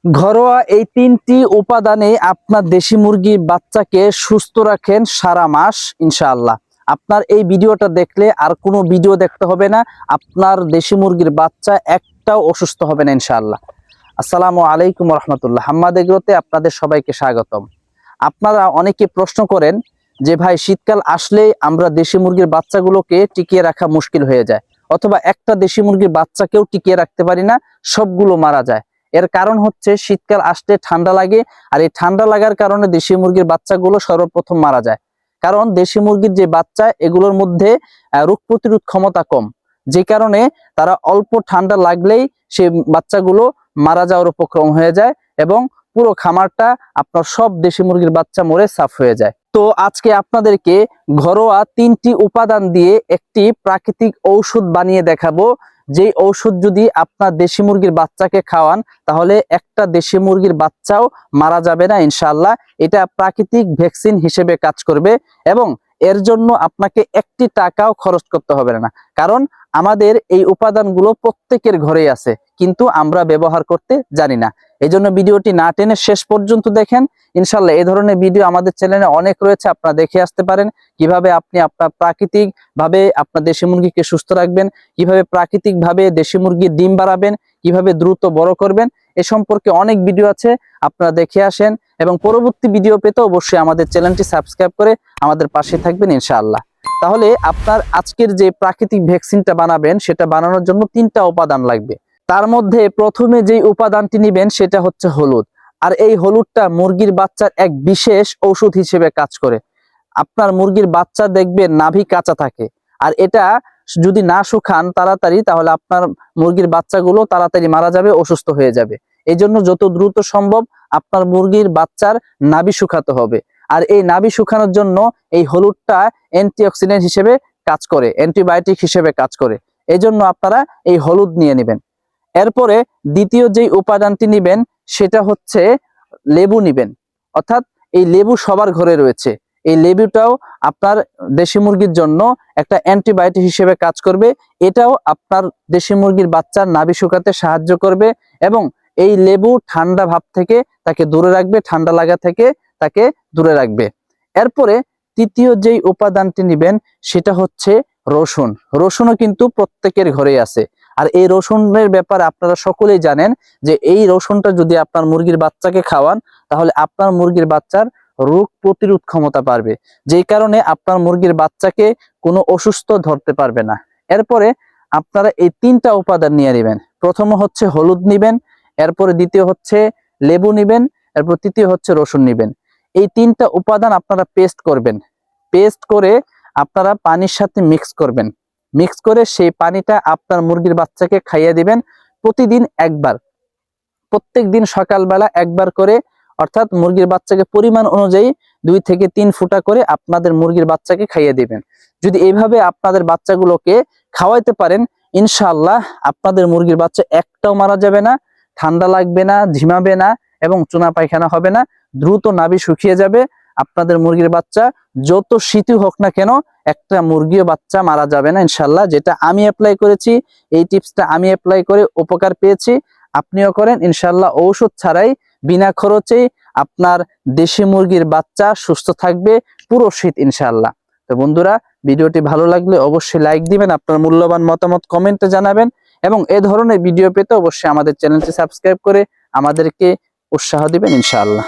ঘরোয়া এই ৩টি উপাদানে আপনার দেশি মুরগির বাচ্চাকে সুস্থ রাখেন সারা মাস ইনশাআল্লাহ। আপনার এই ভিডিওটা দেখলে আর কোনো ভিডিও দেখতে হবে না, আপনার দেশি মুরগির বাচ্চা একটাও অসুস্থ হবে না ইনশাআল্লাহ। আসসালামু আলাইকুম রহমতুল্লাহ। হাম্মাদ এগ্রোতে আপনাদের সবাইকে স্বাগতম। আপনারা অনেকে প্রশ্ন করেন যে ভাই, শীতকাল আসলেই আমরা দেশি মুরগির বাচ্চাগুলোকে টিকিয়ে রাখা মুশকিল হয়ে যায়, অথবা একটা দেশি মুরগির বাচ্চাকেও টিকিয়ে রাখতে পারি না, সবগুলো মারা যায়। এর কারণ হচ্ছে শীতকাল আসলে ঠান্ডা লাগে, আর এই ঠান্ডা লাগার কারণে দেশি মুরগির বাচ্চাগুলো সর্বপ্রথম মারা যায়। কারণ দেশি মুরগির যে বাচ্চা, এগুলোর মধ্যে রোগ প্রতিরোধ ক্ষমতা কম, যে কারণে তারা অল্প ঠান্ডা লাগলেই সেই বাচ্চাগুলো মারা যাওয়ার উপক্রম হয়ে যায় এবং পুরো খামারটা আপনার সব দেশি মুরগির বাচ্চা মরে সাফ হয়ে যায়। তো আজকে আপনাদেরকে ঘরোয়া 3টি উপাদান দিয়ে একটি প্রাকৃতিক ঔষধ বানিয়ে দেখাবো, যেই ঔষধ যদি আপনার দেশি মুরগির বাচ্চাকে খাওয়ান তাহলে একটা দেশি মুরগির বাচ্চাও মারা যাবে না ইনশাআল্লাহ। এটা প্রাকৃতিক ভ্যাকসিন হিসেবে কাজ করবে এবং এর জন্য আপনাকে একটি টাকাও খরচ করতে হবে না, কারণ আমাদের এই উপাদানগুলো প্রত্যেকের ঘরেই আছে, কিন্তু আমরা ব্যবহার করতে জানি না। এই জন্য ভিডিওটি না টেনে শেষ পর্যন্ত দেখেন ইনশাআল্লাহ। এই ধরনের ভিডিও আমাদের চ্যানেলে অনেক রয়েছে, আপনারা দেখে আসতে পারেন কিভাবে আপনি আপনার প্রাকৃতিক ভাবে আপনার দেশি মুরগিকে সুস্থ রাখবেন, কিভাবে প্রাকৃতিক ভাবে দেশি মুরগির ডিম বাড়াবেন, কিভাবে দ্রুত বড় করবেন। এ সম্পর্কে অনেক ভিডিও আছে, আপনারা দেখে আসেন এবং পরবর্তী ভিডিও পেতে অবশ্যই আমাদের চ্যানেলটি সাবস্ক্রাইব করে আমাদের পাশে থাকবেন ইনশাআল্লাহ। তাহলে আপনার আজকের যে প্রাকৃতিক ভ্যাকসিনটা বানাবেন, সেটা বানানোর জন্য 3টা উপাদান লাগবে। তার মধ্যে প্রথমে যেই উপাদানটি নেবেন সেটা হচ্ছে হলুদ। আর এই হলুদটা মুরগির বাচ্চার এক বিশেষ ঔষধ হিসেবে কাজ করে। আপনার মুরগির বাচ্চা দেখবেন নাভি কাঁচা থাকে, আর এটা যদি না শুকান তাড়াতাড়ি, তাহলে আপনার মুরগির বাচ্চাগুলো তাড়াতাড়ি মারা যাবে, অসুস্থ হয়ে যাবে। এই জন্য যত দ্রুত সম্ভব আপনার মুরগির বাচ্চার নাভি শুকাতে হবে। আর এই নাভি শুকানোর জন্য এই হলুদটা অ্যান্টিঅক্সিডেন্ট হিসেবে কাজ করে, অ্যান্টিবায়োটিক হিসেবে কাজ করে। এই জন্য আপনারা এই হলুদ নিয়ে নেবেন। এরপরে দ্বিতীয় যেই উপাদানটি নেবেন সেটা হচ্ছে লেবু নেবেন। অর্থাৎ এই লেবু সবার ঘরে রয়েছে। এই লেবুটাও আপনার দেশি মুরগির জন্য একটা অ্যান্টিবায়োটিক হিসেবে কাজ করবে। এটাও আপনার দেশি মুরগির বাচ্চার নাভি শুকাতে সাহায্য করবে এবং এই লেবু ঠান্ডা ভাব থেকে তাকে দূরে রাখবে, ঠান্ডা লাগা থেকে তাকে দূরে রাখবে। এরপরে তৃতীয় যেই উপাদানটি নেবেন সেটা হচ্ছে রসুন। রসুনও কিন্তু প্রত্যেকের ঘরেই আছে। আর এই রসুনের ব্যাপারে আপনারা সকলেই জানেন যে এই রসুনটা যদি আপনার মুরগির বাচ্চাকে খাওয়ান তাহলে আপনার মুরগির বাচ্চার রোগ প্রতিরোধ ক্ষমতা বাড়বে, যেই কারণে আপনার মুরগির বাচ্চাকে কোনো অসুস্থ ধরতে পারবে না। এরপরে আপনারা এই 3টা উপাদান নিয়ে নেবেন। প্রথম হচ্ছে হলুদ নিবেন, এরপরে দ্বিতীয় হচ্ছে লেবু নিবেন, এরপর তৃতীয় হচ্ছে রসুন নিবেন। এই 3টা উপাদান আপনারা পেস্ট করবেন। পেস্ট করে আপনারা পানির সাথে মিক্স করবেন। মিক্স করে সেই পানিটা আপনার মুরগির বাচ্চাকে খাইয়ে দিবেন প্রতিদিন একবার। প্রত্যেক দিন সকালবেলা একবার করে, অর্থাৎ মুরগির বাচ্চাকে পরিমাণ অনুযায়ী 2 থেকে 3 ফোঁটা করে আপনাদের মুরগির বাচ্চাকে খাইয়ে দিবেন। যদি এইভাবে আপনাদের বাচ্চাগুলোকে খাওয়াইতে পারেন ইনশাআল্লাহ আপনাদের মুরগির বাচ্চা একটাও মারা যাবে না, ঠান্ডা লাগবে না, ঝিমাবে না এবং চুনা পায়খানা হবে না, দ্রুত নাভি শুকিয়ে যাবে। আপনাদের মুরগির বাচ্চা যত শীতই হোক না কেন একটা মুরগিও বাচ্চা মারা যাবে না ইনশাআল্লাহ। যেটা আমি অ্যাপ্লাই করেছি, এই টিপসটা আমি অ্যাপ্লাই করে উপকার পেয়েছি, আপনিও করেন ইনশাআল্লাহ। ঔষধ ছাড়াই বিনা খরচেই আপনার দেশি মুরগির বাচ্চা সুস্থ থাকবে পুরো শীত ইনশাআল্লাহ। তো বন্ধুরা, ভিডিওটি ভালো লাগলে অবশ্যই লাইক দিবেন, আপনার মূল্যবান মতামত কমেন্টে জানাবেন এবং এই ধরনের ভিডিও পেতে অবশ্যই আমাদের চ্যানেলটি সাবস্ক্রাইব করে আমাদেরকে উৎসাহ দিবেন ইনশাআল্লাহ।